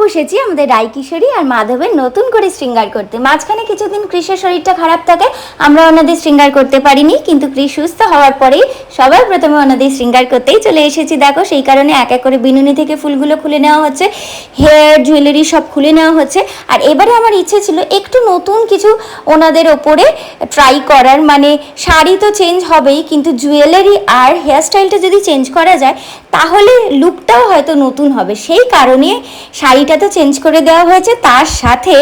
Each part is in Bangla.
বসেছি আমাদের রায়কিশোরী আর মাধবের নতুন করে শৃঙ্গার করতে। মাঝখানে কিছুদিন কৃষের শরীরটা খারাপ থাকে, আমরা ওনাদের শৃঙ্গার করতে পারিনি, কিন্তু কৃষ সুস্থ হওয়ার পরেই সবার প্রথমে ওনাদের শৃঙ্গার করতেই চলে এসেছি। দেখো, সেই কারণে এক এক করে বিনুনি থেকে ফুলগুলো খুলে নেওয়া হচ্ছে, হেয়ার জুয়েলারি সব খুলে নেওয়া হচ্ছে। আর এবারে আমার ইচ্ছে ছিল একটু নতুন কিছু ওনাদের ওপরে ট্রাই করার, মানে শাড়ি তো চেঞ্জ হবেই, কিন্তু জুয়েলারি আর হেয়ারস্টাইলটা যদি চেঞ্জ করা যায় তাহলে লুকটাও হয়তো নতুন হবে। সেই কারণে শাড়িটা তো চেঞ্জ করে দেওয়া হয়েছে, তার সাথে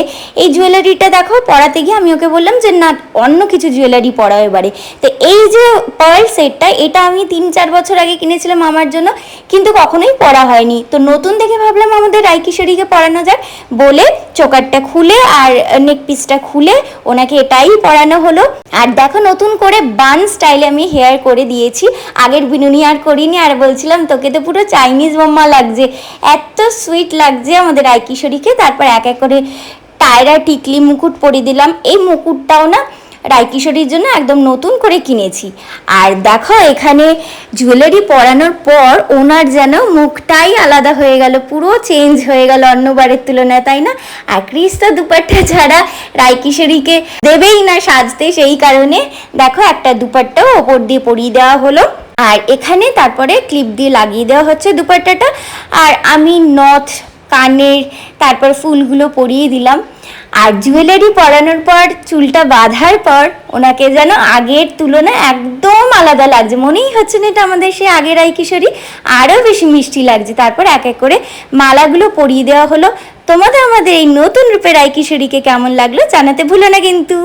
এই জুয়েলারিটা দেখো পরাতে গিয়ে আমি ওকে বললাম যে না, অন্য কিছু জুয়েলারি পরাও এবারে। তো এই যে পার্ল সেটটা, এটা আমি 3-4 বছর আগে কিনেছিলাম আমার জন্য, কিন্তু কখনোই পরা হয়নি। তো নতুন দেখে ভাবলাম আমাদের রায়কিশোরীকে পরানো যাক বলে চোকারটা খুলে আর নেক পিসটা খুলে ওনাকে এটাই পরানো হলো। আর দেখো, নতুন করে বান স্টাইলে আমি হেয়ার করে দিয়েছি, আগের বিনুনি আর করিনি। আর বলছিলাম তোকে তো পুরো চাইনিজ মাম্মা লাগছে, এত সুইট লাগছে আমাদের রায়কিশোরীকে। তারপর এক এক করে টায়রা টিকলি মুকুট পরিয়ে দিলাম। এই মুকুটটাও না রায়কিশোরীর জন্য একদম নতুন করে কিনেছি। আর দেখো, এখানে জুয়েলারি পরানোর পর ওনার যেন মুখটাই আলাদা হয়ে গেল, পুরো চেঞ্জ হয়ে গেল অন্যবারের তুলনায়, তাই না? আর ক্রিস তো দুপাট্টা ছাড়া রায়কিশোরীকে দেবেই না সাজতে, সেই কারণে দেখো একটা দুপাট্টাও ওপর দিয়ে পরিয়ে দেওয়া হলো। আর এখানে তারপরে ক্লিপ দিয়ে লাগিয়ে দেওয়া হচ্ছে দুপাট্টাটা। আর আমি নথ, কানের, তারপর ফুলগুলো পরিয়ে দিলাম। আর জুয়েলারি পরানোর পর চুলটা বাঁধার পর ওনাকে যেন আগের তুলনায় একদম আলাদা লাগছে, মনেই হচ্ছে না এটা আমাদের সে আগের রায়কিশোরী, আরও বেশি মিষ্টি লাগছে। তারপর এক এক করে মালাগুলো পরিয়ে দেওয়া হলো। তোমাদের আমাদের এই নতুন রূপে রায়কিশোরীকে কেমন লাগলো জানাতে ভুলো না কিন্তু।